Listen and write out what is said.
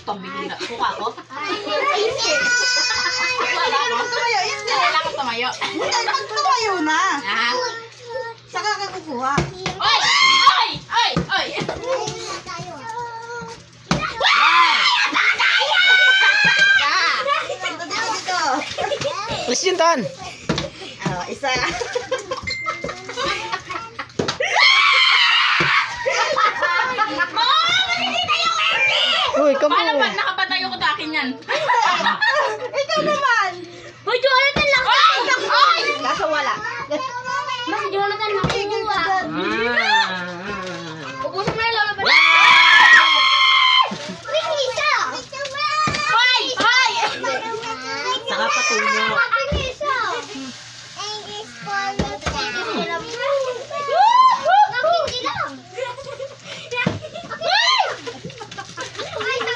Pang bihira. Suka ko. Wala, no? Tumayo, hindi. Kailangan tumayo. Pag tumayo na, Ah. saka ka kukuha. Oy! Oy! Oy! Oy! Dito. Alis yun, Tan. Isa. Uy, Paano kamo. ba nakapatayo ko sa akin yan? Ikaw naman. Hoy, Jonathan lang! Oy! Oy! Kaso wala. Mas Jonathan lang kumuha. Ubusin mo na lolo ba? May isa! Hoy! Hoy! Saka patulo.